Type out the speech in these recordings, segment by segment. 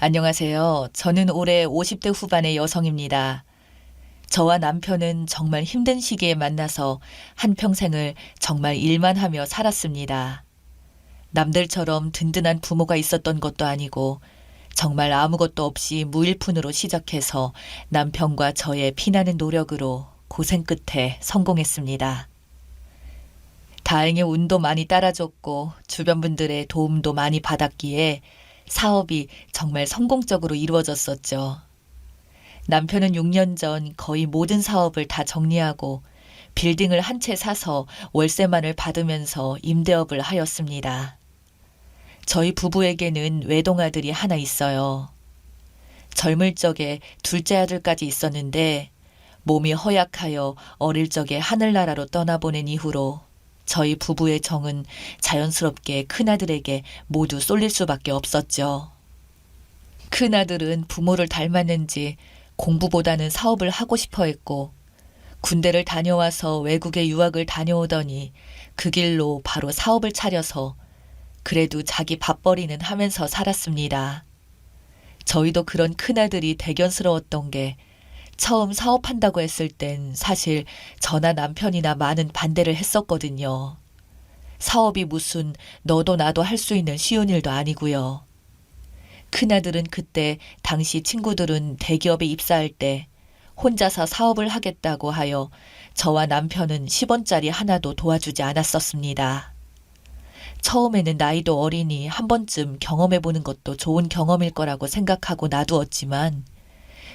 안녕하세요. 저는 올해 50대 후반의 여성입니다. 저와 남편은 정말 힘든 시기에 만나서 한평생을 정말 일만 하며 살았습니다. 남들처럼 든든한 부모가 있었던 것도 아니고 정말 아무것도 없이 무일푼으로 시작해서 남편과 저의 피나는 노력으로 고생 끝에 성공했습니다. 다행히 운도 많이 따라줬고 주변 분들의 도움도 많이 받았기에 사업이 정말 성공적으로 이루어졌었죠. 남편은 6년 전 거의 모든 사업을 다 정리하고 빌딩을 한 채 사서 월세만을 받으면서 임대업을 하였습니다. 저희 부부에게는 외동아들이 하나 있어요. 젊을 적에 둘째 아들까지 있었는데 몸이 허약하여 어릴 적에 하늘나라로 떠나보낸 이후로 저희 부부의 정은 자연스럽게 큰아들에게 모두 쏠릴 수밖에 없었죠. 큰아들은 부모를 닮았는지 공부보다는 사업을 하고 싶어 했고 군대를 다녀와서 외국에 유학을 다녀오더니 그 길로 바로 사업을 차려서 그래도 자기 밥벌이는 하면서 살았습니다. 저희도 그런 큰아들이 대견스러웠던 게 처음 사업한다고 했을 땐 사실 저나 남편이나 많은 반대를 했었거든요. 사업이 무슨 너도 나도 할 수 있는 쉬운 일도 아니고요. 큰아들은 그때 당시 친구들은 대기업에 입사할 때 혼자서 사업을 하겠다고 하여 저와 남편은 10원짜리 하나도 도와주지 않았었습니다. 처음에는 나이도 어리니 한 번쯤 경험해보는 것도 좋은 경험일 거라고 생각하고 놔두었지만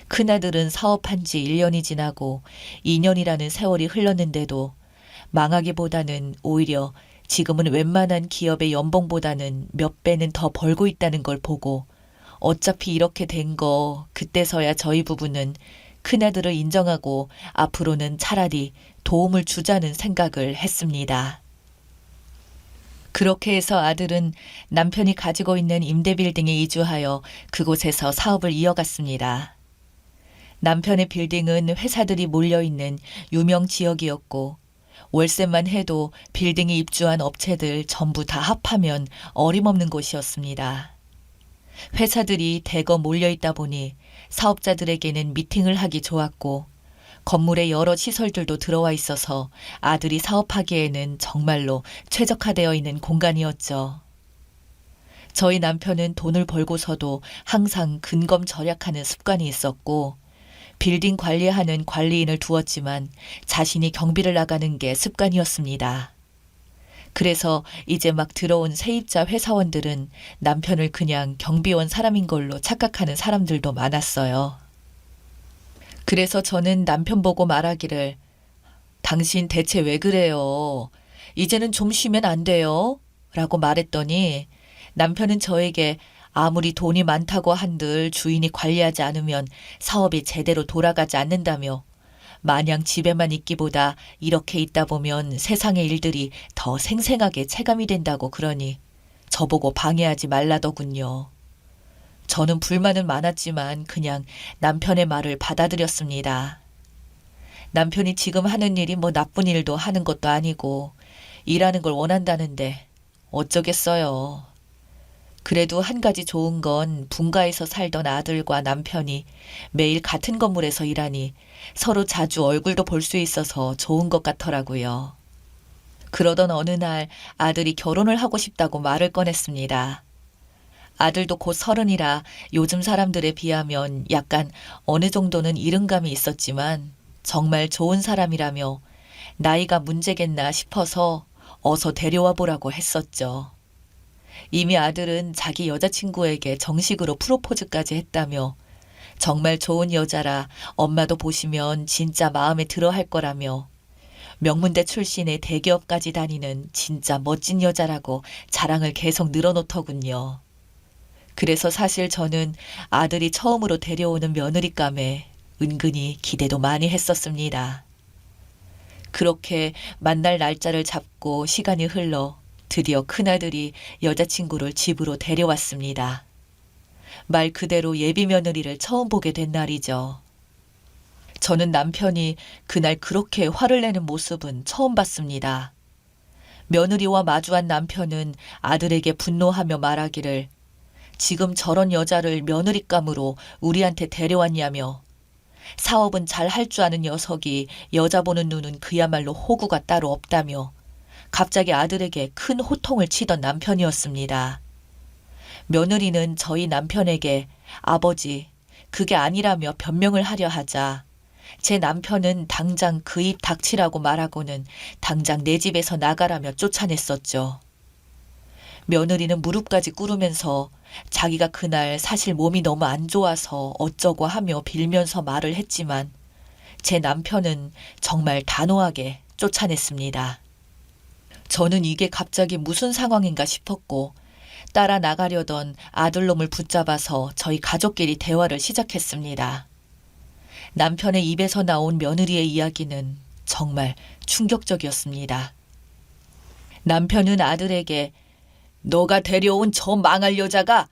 큰아들은 사업한 지 1년이 지나고 2년이라는 세월이 흘렀는데도 망하기보다는 오히려 지금은 웬만한 기업의 연봉보다는 몇 배는 더 벌고 있다는 걸 보고 어차피 이렇게 된 거 그때서야 저희 부부는 큰아들을 인정하고 앞으로는 차라리 도움을 주자는 생각을 했습니다. 그렇게 해서 아들은 남편이 가지고 있는 임대빌딩에 이주하여 그곳에서 사업을 이어갔습니다. 남편의 빌딩은 회사들이 몰려있는 유명 지역이었고 월세만 해도 빌딩에 입주한 업체들 전부 다 합하면 어림없는 곳이었습니다. 회사들이 대거 몰려있다 보니 사업자들에게는 미팅을 하기 좋았고 건물에 여러 시설들도 들어와 있어서 아들이 사업하기에는 정말로 최적화되어 있는 공간이었죠. 저희 남편은 돈을 벌고서도 항상 근검절약하는 습관이 있었고 빌딩 관리하는 관리인을 두었지만 자신이 경비를 나가는 게 습관이었습니다. 그래서 이제 막 들어온 세입자 회사원들은 남편을 그냥 경비원 사람인 걸로 착각하는 사람들도 많았어요. 그래서 저는 남편 보고 말하기를 당신 대체 왜 그래요? 이제는 좀 쉬면 안 돼요? 라고 말했더니 남편은 저에게 아무리 돈이 많다고 한들 주인이 관리하지 않으면 사업이 제대로 돌아가지 않는다며 마냥 집에만 있기보다 이렇게 있다 보면 세상의 일들이 더 생생하게 체감이 된다고 그러니 저보고 방해하지 말라더군요. 저는 불만은 많았지만 그냥 남편의 말을 받아들였습니다. 남편이 지금 하는 일이 뭐 나쁜 일도 하는 것도 아니고 일하는 걸 원한다는데 어쩌겠어요. 그래도 한 가지 좋은 건 분가에서 살던 아들과 남편이 매일 같은 건물에서 일하니 서로 자주 얼굴도 볼 수 있어서 좋은 것 같더라고요. 그러던 어느 날 아들이 결혼을 하고 싶다고 말을 꺼냈습니다. 아들도 곧 30이라 요즘 사람들에 비하면 약간 어느 정도는 이른감이 있었지만 정말 좋은 사람이라며 나이가 문제겠나 싶어서 어서 데려와 보라고 했었죠. 이미 아들은 자기 여자친구에게 정식으로 프로포즈까지 했다며 정말 좋은 여자라 엄마도 보시면 진짜 마음에 들어 할 거라며 명문대 출신의 대기업까지 다니는 진짜 멋진 여자라고 자랑을 계속 늘어놓더군요. 그래서 사실 저는 아들이 처음으로 데려오는 며느리감에 은근히 기대도 많이 했었습니다. 그렇게 만날 날짜를 잡고 시간이 흘러 드디어 큰아들이 여자친구를 집으로 데려왔습니다. 말 그대로 예비 며느리를 처음 보게 된 날이죠. 저는 남편이 그날 그렇게 화를 내는 모습은 처음 봤습니다. 며느리와 마주한 남편은 아들에게 분노하며 말하기를 지금 저런 여자를 며느리감으로 우리한테 데려왔냐며. 사업은 잘 할 줄 아는 녀석이 여자 보는 눈은 그야말로 호구가 따로 없다며 갑자기 아들에게 큰 호통을 치던 남편이었습니다. 며느리는 저희 남편에게 아버지, 그게 아니라며 변명을 하려 하자 제 남편은 당장 그 입 닥치라고 말하고는 당장 내 집에서 나가라며 쫓아냈었죠. 며느리는 무릎까지 꿇으면서 자기가 그날 사실 몸이 너무 안 좋아서 어쩌고 하며 빌면서 말을 했지만 제 남편은 정말 단호하게 쫓아냈습니다. 저는 이게 갑자기 무슨 상황인가 싶었고 따라 나가려던 아들놈을 붙잡아서 저희 가족끼리 대화를 시작했습니다. 남편의 입에서 나온 며느리의 이야기는 정말 충격적이었습니다. 남편은 아들에게 너가 데려온 저 망할 여자가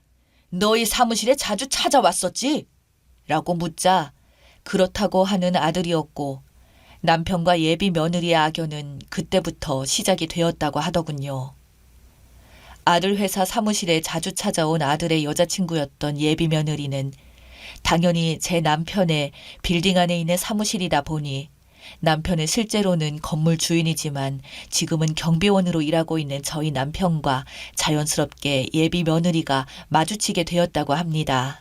너희 사무실에 자주 찾아왔었지? 라고 묻자 그렇다고 하는 아들이었고 남편과 예비 며느리의 악연은 그때부터 시작이 되었다고 하더군요. 아들 회사 사무실에 자주 찾아온 아들의 여자친구였던 예비 며느리는 당연히 제 남편의 빌딩 안에 있는 사무실이다 보니 남편은 실제로는 건물 주인이지만 지금은 경비원으로 일하고 있는 저희 남편과 자연스럽게 예비 며느리가 마주치게 되었다고 합니다.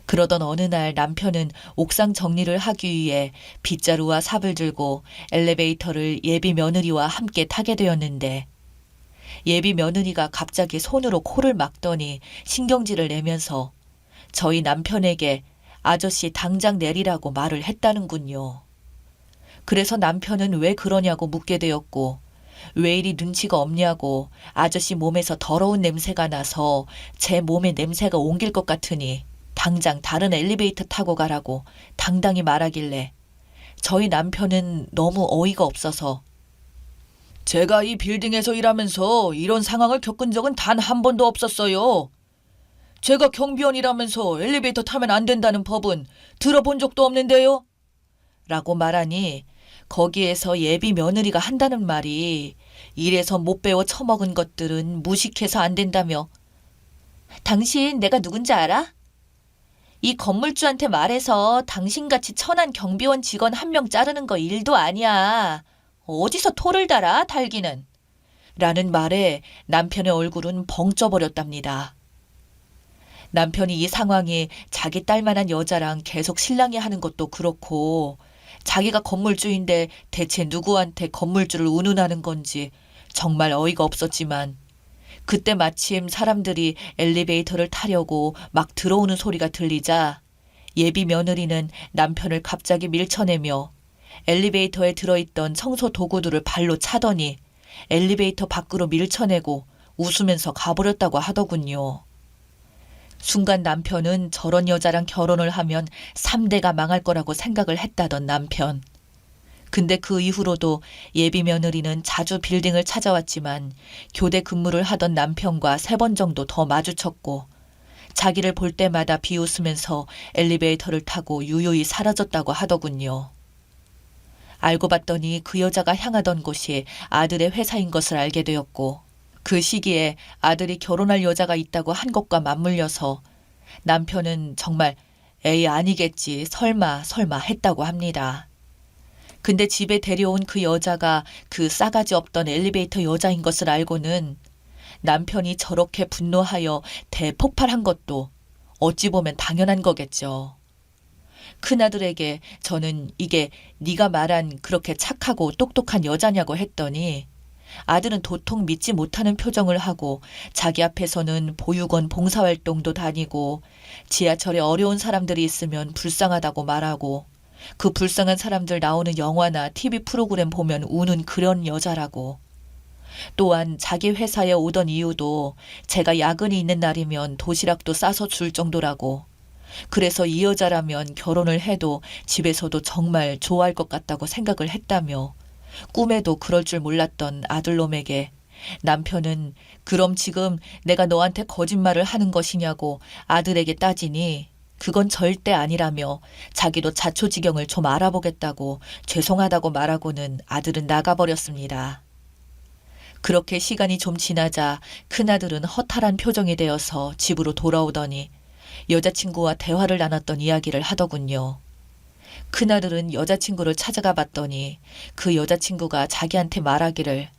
그러던 어느 날 남편은 옥상 정리를 하기 위해 빗자루와 삽을 들고 엘리베이터를 예비 며느리와 함께 타게 되었는데 예비 며느리가 갑자기 손으로 코를 막더니 신경질을 내면서 저희 남편에게 아저씨 당장 내리라고 말을 했다는군요. 그래서 남편은 왜 그러냐고 묻게 되었고 왜 이리 눈치가 없냐고 아저씨 몸에서 더러운 냄새가 나서 제 몸에 냄새가 옮길 것 같으니 당장 다른 엘리베이터 타고 가라고 당당히 말하길래 저희 남편은 너무 어이가 없어서 제가 이 빌딩에서 일하면서 이런 상황을 겪은 적은 단 한 번도 없었어요. 제가 경비원이라면서 엘리베이터 타면 안 된다는 법은 들어본 적도 없는데요. 라고 말하니 거기에서 예비 며느리가 한다는 말이 일에서 못 배워 처먹은 것들은 무식해서 안 된다며. 당신 내가 누군지 알아? 이 건물주한테 말해서 당신같이 천한 경비원 직원 한 명 자르는 거 일도 아니야. 어디서 토를 달아 달기는. 라는 말에 남편의 얼굴은 벙 쪄버렸답니다. 남편이 이 상황에 자기 딸만한 여자랑 계속 실랑이 하는 것도 그렇고 자기가 건물주인데 대체 누구한테 건물주를 운운하는 건지 정말 어이가 없었지만 그때 마침 사람들이 엘리베이터를 타려고 막 들어오는 소리가 들리자 예비 며느리는 남편을 갑자기 밀쳐내며 엘리베이터에 들어있던 청소 도구들을 발로 차더니 엘리베이터 밖으로 밀쳐내고 웃으면서 가버렸다고 하더군요. 순간 남편은 저런 여자랑 결혼을 하면 3대가 망할 거라고 생각을 했다던 남편. 근데 그 이후로도 예비 며느리는 자주 빌딩을 찾아왔지만 교대 근무를 하던 남편과 3번 정도 더 마주쳤고 자기를 볼 때마다 비웃으면서 엘리베이터를 타고 유유히 사라졌다고 하더군요. 알고 봤더니 그 여자가 향하던 곳이 아들의 회사인 것을 알게 되었고 그 시기에 아들이 결혼할 여자가 있다고 한 것과 맞물려서 남편은 정말 에이 아니겠지 설마 했다고 합니다. 근데 집에 데려온 그 여자가 그 싸가지 없던 엘리베이터 여자인 것을 알고는 남편이 저렇게 분노하여 대폭발한 것도 어찌 보면 당연한 거겠죠. 큰아들에게 저는 이게 네가 말한 그렇게 착하고 똑똑한 여자냐고 했더니 아들은 도통 믿지 못하는 표정을 하고 자기 앞에서는 보육원 봉사활동도 다니고 지하철에 어려운 사람들이 있으면 불쌍하다고 말하고 그 불쌍한 사람들 나오는 영화나 TV 프로그램 보면 우는 그런 여자라고. 또한 자기 회사에 오던 이유도 제가 야근이 있는 날이면 도시락도 싸서 줄 정도라고. 그래서 이 여자라면 결혼을 해도 집에서도 정말 좋아할 것 같다고 생각을 했다며 꿈에도 그럴 줄 몰랐던 아들놈에게 남편은 그럼 지금 내가 너한테 거짓말을 하는 것이냐고 아들에게 따지니 그건 절대 아니라며 자기도 자초지경을 좀 알아보겠다고 죄송하다고 말하고는 아들은 나가버렸습니다. 그렇게 시간이 좀 지나자 큰아들은 허탈한 표정이 되어서 집으로 돌아오더니 여자친구와 대화를 나눴던 이야기를 하더군요. 큰아들은 여자친구를 찾아가 봤더니 그 여자친구가 자기한테 말하기를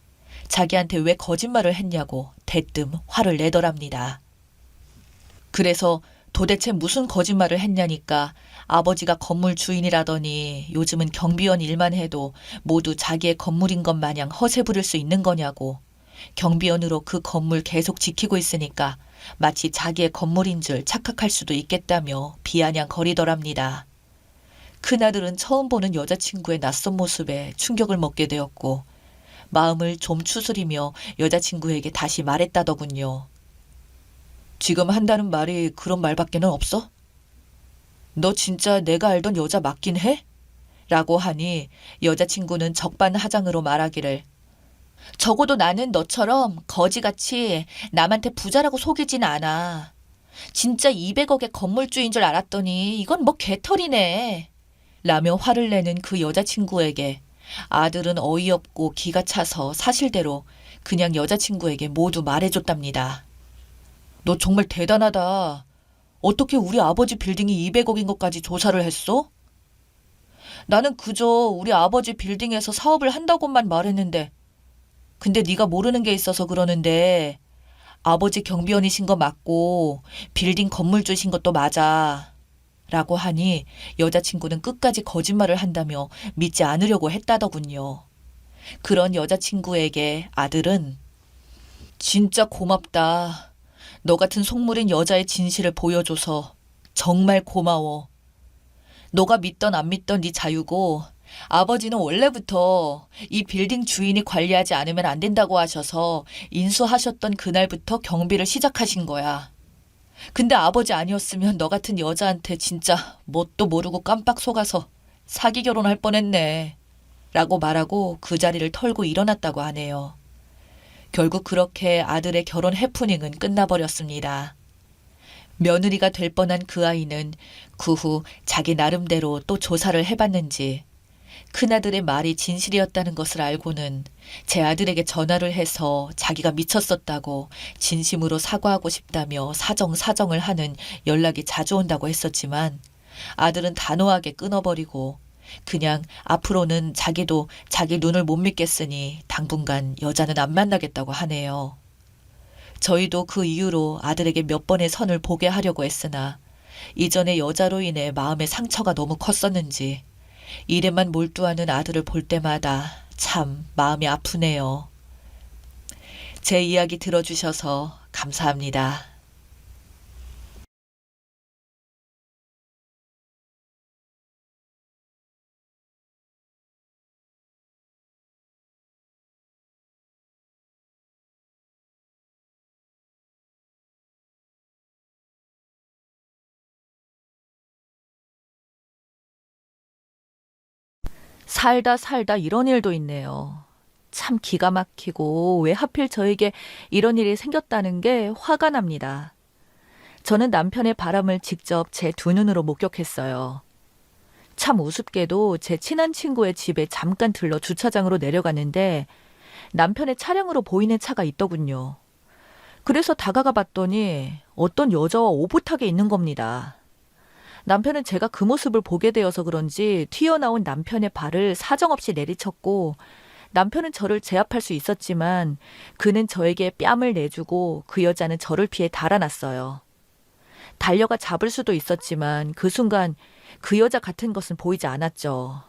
자기한테 왜 거짓말을 했냐고 대뜸 화를 내더랍니다. 그래서 도대체 무슨 거짓말을 했냐니까 아버지가 건물 주인이라더니 요즘은 경비원 일만 해도 모두 자기의 건물인 것 마냥 허세 부릴 수 있는 거냐고 경비원으로 그 건물 계속 지키고 있으니까 마치 자기의 건물인 줄 착각할 수도 있겠다며 비아냥거리더랍니다. 큰아들은 처음 보는 여자친구의 낯선 모습에 충격을 먹게 되었고 마음을 좀 추스리며 여자친구에게 다시 말했다더군요. 지금 한다는 말이 그런 말밖에는 없어? 너 진짜 내가 알던 여자 맞긴 해? 라고 하니 여자친구는 적반하장으로 말하기를 적어도 나는 너처럼 거지같이 남한테 부자라고 속이진 않아. 진짜 200억의 건물주인 줄 알았더니 이건 뭐 개털이네. 라며 화를 내는 그 여자친구에게 아들은 어이없고 기가 차서 사실대로 그냥 여자친구에게 모두 말해줬답니다. 너 정말 대단하다. 어떻게 우리 아버지 빌딩이 200억인 것까지 조사를 했어? 나는 그저 우리 아버지 빌딩에서 사업을 한다고만 말했는데 근데 네가 모르는 게 있어서 그러는데 아버지 경비원이신 거 맞고 빌딩 건물주신 것도 맞아. 라고 하니 여자친구는 끝까지 거짓말을 한다며 믿지 않으려고 했다더군요. 그런 여자친구에게 아들은 진짜 고맙다. 너 같은 속물인 여자의 진실을 보여줘서 정말 고마워. 너가 믿던 안 믿던 네 자유고 아버지는 원래부터 이 빌딩 주인이 관리하지 않으면 안 된다고 하셔서 인수하셨던 그날부터 경비를 시작하신 거야. 근데 아버지 아니었으면 너 같은 여자한테 진짜 뭣도 모르고 깜빡 속아서 사기 결혼할 뻔했네. 라고 말하고 그 자리를 털고 일어났다고 하네요. 결국 그렇게 아들의 결혼 해프닝은 끝나버렸습니다. 며느리가 될 뻔한 그 아이는 그 후 자기 나름대로 또 조사를 해봤는지 큰아들의 말이 진실이었다는 것을 알고는 제 아들에게 전화를 해서 자기가 미쳤었다고 진심으로 사과하고 싶다며 사정을 하는 연락이 자주 온다고 했었지만 아들은 단호하게 끊어버리고 그냥 앞으로는 자기도 자기 눈을 못 믿겠으니 당분간 여자는 안 만나겠다고 하네요. 저희도 그 이후로 아들에게 몇 번의 선을 보게 하려고 했으나 이전에 여자로 인해 마음의 상처가 너무 컸었는지 일에만 몰두하는 아들을 볼 때마다 참 마음이 아프네요. 제 이야기 들어주셔서 감사합니다. 살다 살다 이런 일도 있네요. 참 기가 막히고 왜 하필 저에게 이런 일이 생겼다는 게 화가 납니다. 저는 남편의 바람을 직접 제 두 눈으로 목격했어요. 참 우습게도 제 친한 친구의 집에 잠깐 들러 주차장으로 내려갔는데 남편의 차량으로 보이는 차가 있더군요. 그래서 다가가 봤더니 어떤 여자와 오붓하게 있는 겁니다. 남편은 제가 그 모습을 보게 되어서 그런지 튀어나온 남편의 발을 사정없이 내리쳤고 남편은 저를 제압할 수 있었지만 그는 저에게 뺨을 내주고 그 여자는 저를 피해 달아났어요. 달려가 잡을 수도 있었지만 그 순간 그 여자 같은 것은 보이지 않았죠.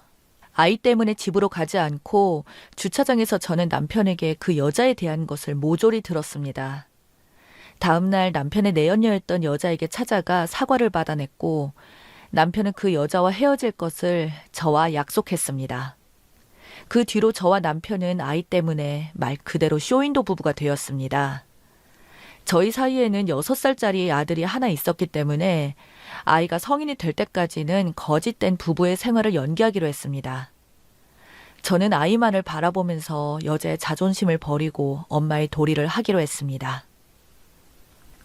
아이 때문에 집으로 가지 않고 주차장에서 저는 남편에게 그 여자에 대한 것을 모조리 들었습니다. 다음날 남편의 내연녀였던 여자에게 찾아가 사과를 받아냈고 남편은 그 여자와 헤어질 것을 저와 약속했습니다. 그 뒤로 저와 남편은 아이 때문에 말 그대로 쇼윈도 부부가 되었습니다. 저희 사이에는 6살짜리 아들이 하나 있었기 때문에 아이가 성인이 될 때까지는 거짓된 부부의 생활을 연기하기로 했습니다. 저는 아이만을 바라보면서 여자의 자존심을 버리고 엄마의 도리를 하기로 했습니다.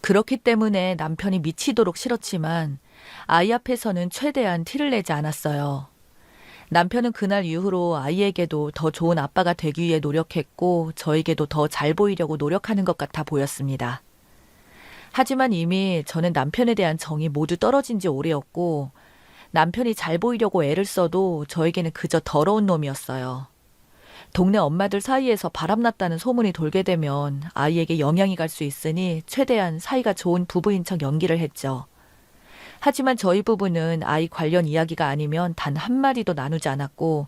그렇기 때문에 남편이 미치도록 싫었지만 아이 앞에서는 최대한 티를 내지 않았어요. 남편은 그날 이후로 아이에게도 더 좋은 아빠가 되기 위해 노력했고 저에게도 더 잘 보이려고 노력하는 것 같아 보였습니다. 하지만 이미 저는 남편에 대한 정이 모두 떨어진 지 오래였고 남편이 잘 보이려고 애를 써도 저에게는 그저 더러운 놈이었어요. 동네 엄마들 사이에서 바람났다는 소문이 돌게 되면 아이에게 영향이 갈 수 있으니 최대한 사이가 좋은 부부인 척 연기를 했죠. 하지만 저희 부부는 아이 관련 이야기가 아니면 단 한마디도 나누지 않았고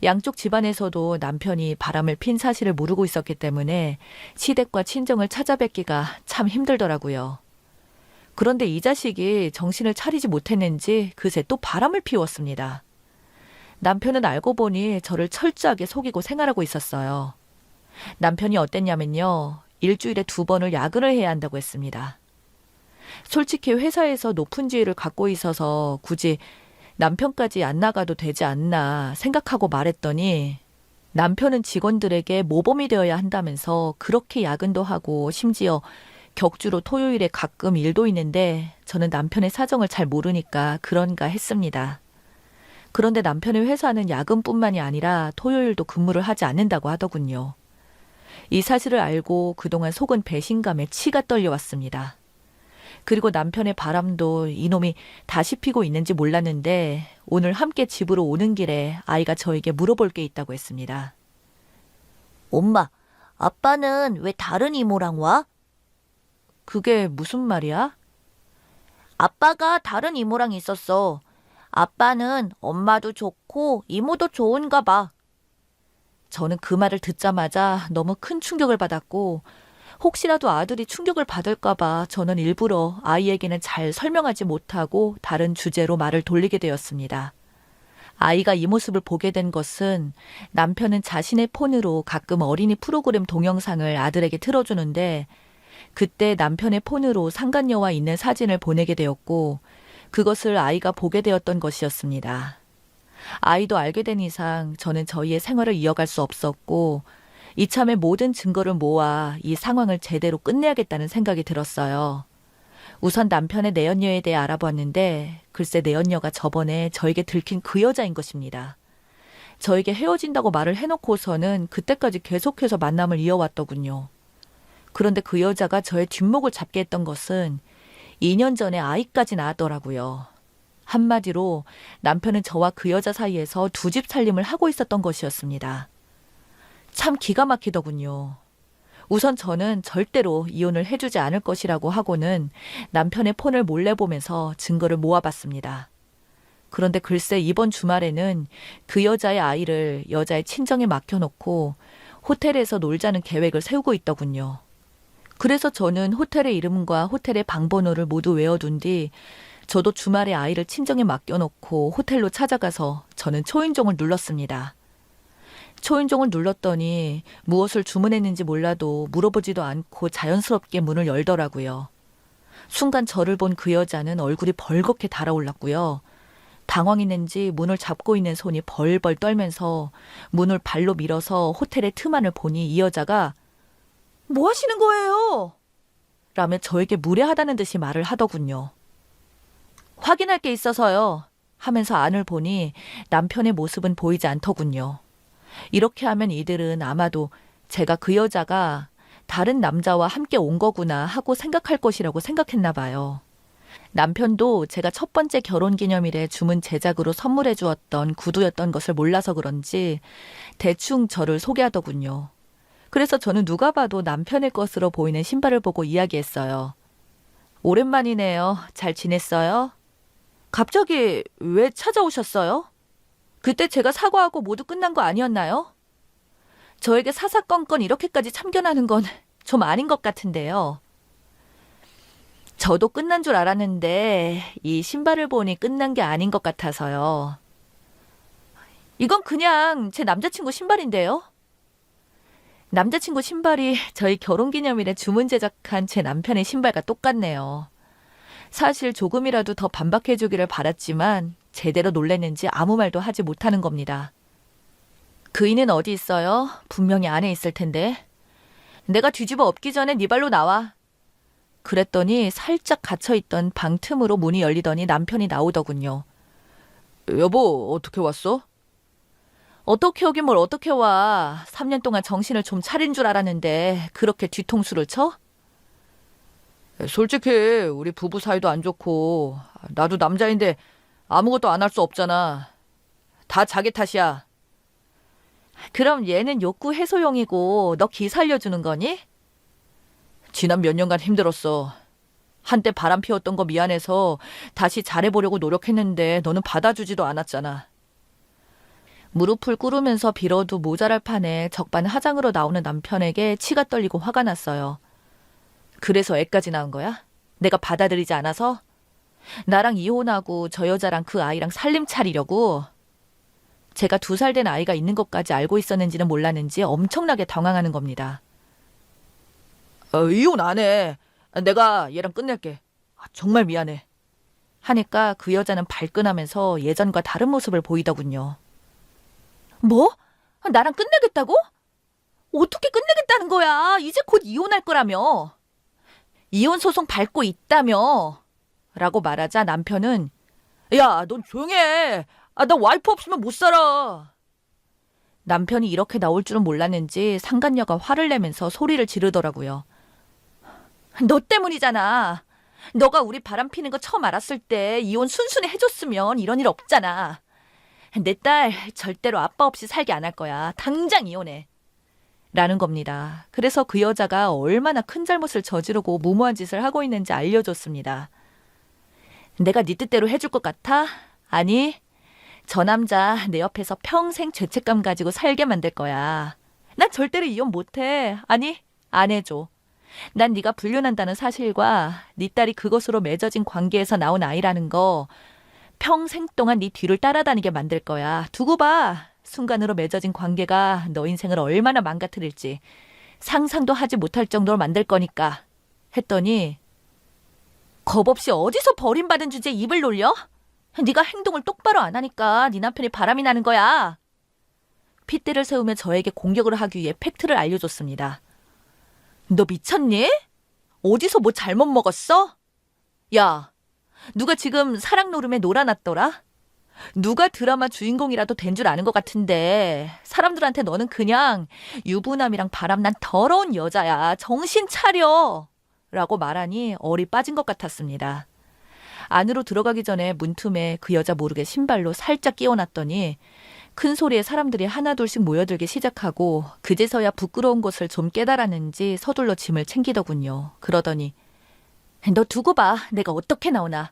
양쪽 집안에서도 남편이 바람을 핀 사실을 모르고 있었기 때문에 시댁과 친정을 찾아뵙기가 참 힘들더라고요. 그런데 이 자식이 정신을 차리지 못했는지 그새 또 바람을 피웠습니다. 남편은 알고 보니 저를 철저하게 속이고 생활하고 있었어요. 남편이 어땠냐면요. 일주일에 2번을 야근을 해야 한다고 했습니다. 솔직히 회사에서 높은 지위를 갖고 있어서 굳이 남편까지 안 나가도 되지 않나 생각하고 말했더니 남편은 직원들에게 모범이 되어야 한다면서 그렇게 야근도 하고 심지어 격주로 토요일에 가끔 일도 있는데 저는 남편의 사정을 잘 모르니까 그런가 했습니다. 그런데 남편의 회사는 야근뿐만이 아니라 토요일도 근무를 하지 않는다고 하더군요. 이 사실을 알고 그동안 속은 배신감에 치가 떨려왔습니다. 그리고 남편의 바람도 이놈이 다시 피고 있는지 몰랐는데 오늘 함께 집으로 오는 길에 아이가 저에게 물어볼 게 있다고 했습니다. 엄마, 아빠는 왜 다른 이모랑 와? 그게 무슨 말이야? 아빠가 다른 이모랑 있었어. 아빠는 엄마도 좋고 이모도 좋은가 봐. 저는 그 말을 듣자마자 너무 큰 충격을 받았고 혹시라도 아들이 충격을 받을까 봐 저는 일부러 아이에게는 잘 설명하지 못하고 다른 주제로 말을 돌리게 되었습니다. 아이가 이 모습을 보게 된 것은 남편은 자신의 폰으로 가끔 어린이 프로그램 동영상을 아들에게 틀어주는데 그때 남편의 폰으로 상간녀와 있는 사진을 보내게 되었고 그것을 아이가 보게 되었던 것이었습니다. 아이도 알게 된 이상 저는 저희의 생활을 이어갈 수 없었고 이참에 모든 증거를 모아 이 상황을 제대로 끝내야겠다는 생각이 들었어요. 우선 남편의 내연녀에 대해 알아봤는데 글쎄 내연녀가 저번에 저에게 들킨 그 여자인 것입니다. 저에게 헤어진다고 말을 해놓고서는 그때까지 계속해서 만남을 이어왔더군요. 그런데 그 여자가 저의 뒷목을 잡게 했던 것은 2년 전에 아이까지 낳았더라고요. 한마디로 남편은 저와 그 여자 사이에서 2집 살림을 하고 있었던 것이었습니다. 참 기가 막히더군요. 우선 저는 절대로 이혼을 해주지 않을 것이라고 하고는 남편의 폰을 몰래 보면서 증거를 모아봤습니다. 그런데 글쎄 이번 주말에는 그 여자의 아이를 여자의 친정에 맡겨놓고 호텔에서 놀자는 계획을 세우고 있더군요. 그래서 저는 호텔의 이름과 호텔의 방번호를 모두 외워둔 뒤 저도 주말에 아이를 친정에 맡겨놓고 호텔로 찾아가서 저는 초인종을 눌렀습니다. 초인종을 눌렀더니 무엇을 주문했는지 몰라도 물어보지도 않고 자연스럽게 문을 열더라고요. 순간 저를 본 그 여자는 얼굴이 벌겋게 달아올랐고요. 당황했는지 문을 잡고 있는 손이 벌벌 떨면서 문을 발로 밀어서 호텔의 틈 안을 보니 이 여자가 뭐 하시는 거예요? 라며 저에게 무례하다는 듯이 말을 하더군요. 확인할 게 있어서요. 하면서 안을 보니 남편의 모습은 보이지 않더군요. 이렇게 하면 이들은 아마도 제가 그 여자가 다른 남자와 함께 온 거구나 하고 생각할 것이라고 생각했나 봐요. 남편도 제가 첫 번째 결혼기념일에 주문 제작으로 선물해 주었던 구두였던 것을 몰라서 그런지 대충 저를 소개하더군요. 그래서 저는 누가 봐도 남편의 것으로 보이는 신발을 보고 이야기했어요. 오랜만이네요. 잘 지냈어요? 갑자기 왜 찾아오셨어요? 그때 제가 사과하고 모두 끝난 거 아니었나요? 저에게 사사건건 이렇게까지 참견하는 건 좀 아닌 것 같은데요. 저도 끝난 줄 알았는데 이 신발을 보니 끝난 게 아닌 것 같아서요. 이건 그냥 제 남자친구 신발인데요. 남자친구 신발이 저희 결혼기념일에 주문 제작한 제 남편의 신발과 똑같네요. 사실 조금이라도 더 반박해주기를 바랐지만 제대로 놀랬는지 아무 말도 하지 못하는 겁니다. 그이는 어디 있어요? 분명히 안에 있을 텐데. 내가 뒤집어 엎기 전에 네 발로 나와. 그랬더니 살짝 갇혀있던 방 틈으로 문이 열리더니 남편이 나오더군요. 여보, 어떻게 왔어? 어떻게 오긴 뭘 어떻게 와. 3년 동안 정신을 좀 차린 줄 알았는데 그렇게 뒤통수를 쳐? 솔직히 우리 부부 사이도 안 좋고 나도 남자인데 아무것도 안 할 수 없잖아. 다 자기 탓이야. 그럼 얘는 욕구 해소용이고 너 기 살려주는 거니? 지난 몇 년간 힘들었어. 한때 바람 피웠던 거 미안해서 다시 잘해보려고 노력했는데 너는 받아주지도 않았잖아. 무릎을 꿇으면서 빌어도 모자랄 판에 적반하장으로 나오는 남편에게 치가 떨리고 화가 났어요. 그래서 애까지 낳은 거야? 내가 받아들이지 않아서? 나랑 이혼하고 저 여자랑 그 아이랑 살림 차리려고? 제가 2살 된 아이가 있는 것까지 알고 있었는지는 몰랐는지 엄청나게 당황하는 겁니다. 이혼 안 해. 내가 얘랑 끝낼게. 정말 미안해. 하니까 그 여자는 발끈하면서 예전과 다른 모습을 보이더군요. 뭐? 나랑 끝내겠다고? 어떻게 끝내겠다는 거야? 이제 곧 이혼할 거라며. 이혼 소송 밟고 있다며. 라고 말하자 남편은 야, 넌 조용히 해. 나 와이프 없으면 못 살아. 남편이 이렇게 나올 줄은 몰랐는지 상간녀가 화를 내면서 소리를 지르더라고요. 너 때문이잖아. 너가 우리 바람 피는 거 처음 알았을 때 이혼 순순히 해줬으면 이런 일 없잖아. 내 딸 절대로 아빠 없이 살게 안 할 거야. 당장 이혼해. 라는 겁니다. 그래서 그 여자가 얼마나 큰 잘못을 저지르고 무모한 짓을 하고 있는지 알려줬습니다. 내가 네 뜻대로 해줄 것 같아? 아니, 저 남자 내 옆에서 평생 죄책감 가지고 살게 만들 거야. 난 절대로 이혼 못해. 아니, 안 해줘. 난 네가 불륜한다는 사실과 네 딸이 그것으로 맺어진 관계에서 나온 아이라는 거 평생 동안 네 뒤를 따라다니게 만들 거야. 두고 봐. 순간으로 맺어진 관계가 너 인생을 얼마나 망가뜨릴지 상상도 하지 못할 정도로 만들 거니까. 했더니 겁 없이 어디서 버림받은 주제에 입을 놀려? 네가 행동을 똑바로 안 하니까 네 남편이 바람이 나는 거야. 핏대를 세우며 저에게 공격을 하기 위해 팩트를 알려줬습니다. 너 미쳤니? 어디서 뭐 잘못 먹었어? 야, 누가 지금 사랑 노름에 놀아놨더라? 누가 드라마 주인공이라도 된 줄 아는 것 같은데 사람들한테 너는 그냥 유부남이랑 바람난 더러운 여자야. 정신 차려. 라고 말하니 얼이 빠진 것 같았습니다. 안으로 들어가기 전에 문틈에 그 여자 모르게 신발로 살짝 끼워놨더니 큰 소리에 사람들이 하나둘씩 모여들기 시작하고 그제서야 부끄러운 것을 좀 깨달았는지 서둘러 짐을 챙기더군요. 그러더니 너 두고 봐. 내가 어떻게 나오나.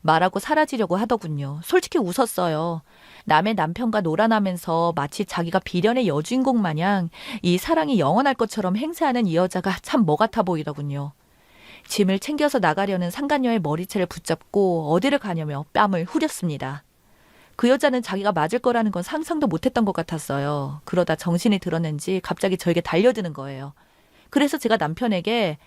말하고 사라지려고 하더군요. 솔직히 웃었어요. 남의 남편과 놀아나면서 마치 자기가 비련의 여주인공 마냥 이 사랑이 영원할 것처럼 행세하는 이 여자가 참 뭐 같아 보이더군요. 짐을 챙겨서 나가려는 상간녀의 머리채를 붙잡고 어디를 가냐며 뺨을 후렸습니다. 그 여자는 자기가 맞을 거라는 건 상상도 못했던 것 같았어요. 그러다 정신이 들었는지 갑자기 저에게 달려드는 거예요. 그래서 제가 남편에게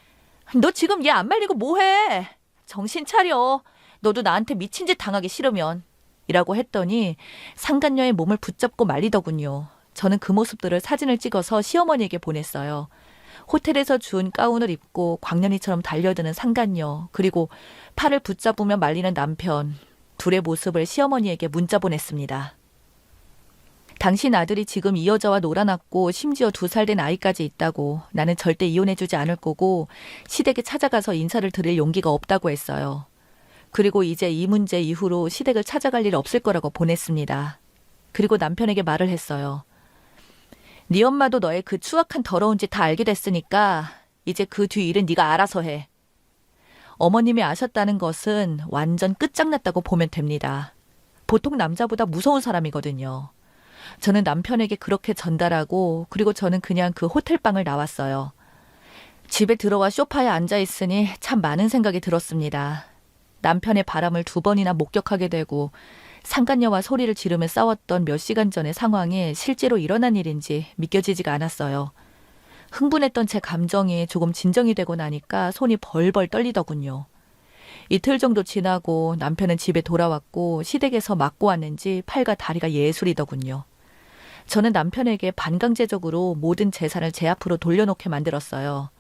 너 지금 얘 안 말리고 뭐해? 정신 차려. 너도 나한테 미친 짓 당하기 싫으면. 이라고 했더니 상간녀의 몸을 붙잡고 말리더군요. 저는 그 모습들을 사진을 찍어서 시어머니에게 보냈어요. 호텔에서 준 가운을 입고 광년이처럼 달려드는 상간녀, 그리고 팔을 붙잡으며 말리는 남편, 둘의 모습을 시어머니에게 문자 보냈습니다. 당신 아들이 지금 이 여자와 놀아났고 심지어 2살 된 아이까지 있다고. 나는 절대 이혼해주지 않을 거고 시댁에 찾아가서 인사를 드릴 용기가 없다고 했어요. 그리고 이제 이 문제 이후로 시댁을 찾아갈 일 없을 거라고 보냈습니다. 그리고 남편에게 말을 했어요. 네 엄마도 너의 그 추악한 더러운 짓 다 알게 됐으니까 이제 그 뒤 일은 네가 알아서 해. 어머님이 아셨다는 것은 완전 끝장났다고 보면 됩니다. 보통 남자보다 무서운 사람이거든요. 저는 남편에게 그렇게 전달하고 그리고 저는 그냥 그 호텔방을 나왔어요. 집에 들어와 소파에 앉아있으니 참 많은 생각이 들었습니다. 남편의 바람을 2번이나 목격하게 되고 상간녀와 소리를 지르며 싸웠던 몇 시간 전의 상황이 실제로 일어난 일인지 믿겨지지가 않았어요. 흥분했던 제 감정이 조금 진정이 되고 나니까 손이 벌벌 떨리더군요. 이틀 정도 지나고 남편은 집에 돌아왔고 시댁에서 맞고 왔는지 팔과 다리가 예술이더군요. 저는 남편에게 반강제적으로 모든 재산을 제 앞으로 돌려놓게 만들었어요.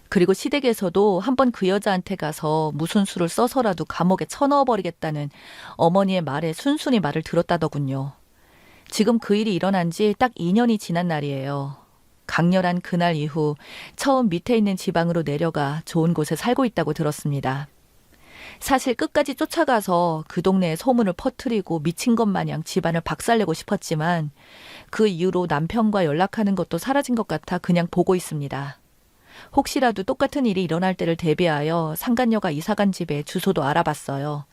그리고 시댁에서도 한번 그 여자한테 가서 무슨 수를 써서라도 감옥에 쳐넣어버리겠다는 어머니의 말에 순순히 말을 들었다더군요. 지금 그 일이 일어난 지 딱 2년이 지난 날이에요. 강렬한 그날 이후 처음 밑에 있는 지방으로 내려가 좋은 곳에 살고 있다고 들었습니다. 사실 끝까지 쫓아가서 그 동네에 소문을 퍼뜨리고 미친 것 마냥 집안을 박살내고 싶었지만 그 이후로 남편과 연락하는 것도 사라진 것 같아 그냥 보고 있습니다. 혹시라도 똑같은 일이 일어날 때를 대비하여 상간녀가 이사간 집에 주소도 알아봤어요.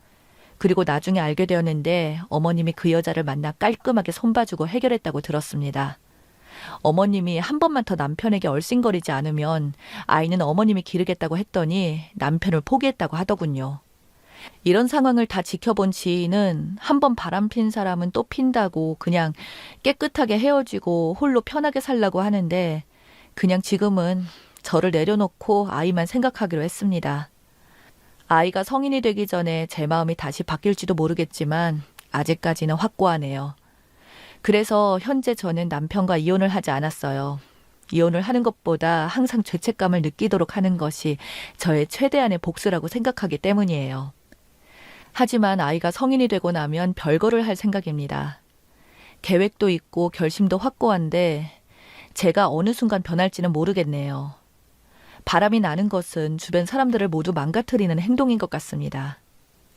그리고 나중에 알게 되었는데 어머님이 그 여자를 만나 깔끔하게 손봐주고 해결했다고 들었습니다. 어머님이 한 번만 더 남편에게 얼씬거리지 않으면 아이는 어머님이 기르겠다고 했더니 남편을 포기했다고 하더군요. 이런 상황을 다 지켜본 지인은 한 번 바람핀 사람은 또 핀다고 그냥 깨끗하게 헤어지고 홀로 편하게 살라고 하는데 그냥 지금은 저를 내려놓고 아이만 생각하기로 했습니다. 아이가 성인이 되기 전에 제 마음이 다시 바뀔지도 모르겠지만 아직까지는 확고하네요. 그래서 현재 저는 남편과 이혼을 하지 않았어요. 이혼을 하는 것보다 항상 죄책감을 느끼도록 하는 것이 저의 최대한의 복수라고 생각하기 때문이에요. 하지만 아이가 성인이 되고 나면 별거를 할 생각입니다. 계획도 있고 결심도 확고한데 제가 어느 순간 변할지는 모르겠네요. 바람이 나는 것은 주변 사람들을 모두 망가뜨리는 행동인 것 같습니다.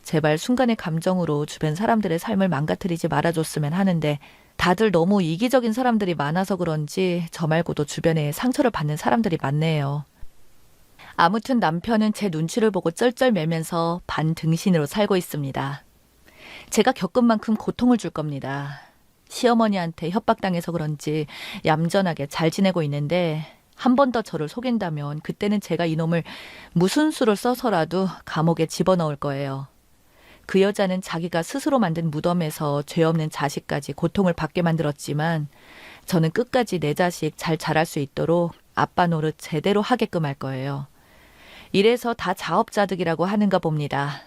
제발 순간의 감정으로 주변 사람들의 삶을 망가뜨리지 말아줬으면 하는데 다들 너무 이기적인 사람들이 많아서 그런지 저 말고도 주변에 상처를 받는 사람들이 많네요. 아무튼 남편은 제 눈치를 보고 쩔쩔매면서 반등신으로 살고 있습니다. 제가 겪은 만큼 고통을 줄 겁니다. 시어머니한테 협박당해서 그런지 얌전하게 잘 지내고 있는데 한 번 더 저를 속인다면 그때는 제가 이놈을 무슨 수를 써서라도 감옥에 집어넣을 거예요. 그 여자는 자기가 스스로 만든 무덤에서 죄 없는 자식까지 고통을 받게 만들었지만 저는 끝까지 내 자식 잘 자랄 수 있도록 아빠 노릇 제대로 하게끔 할 거예요. 이래서 다 자업자득이라고 하는가 봅니다.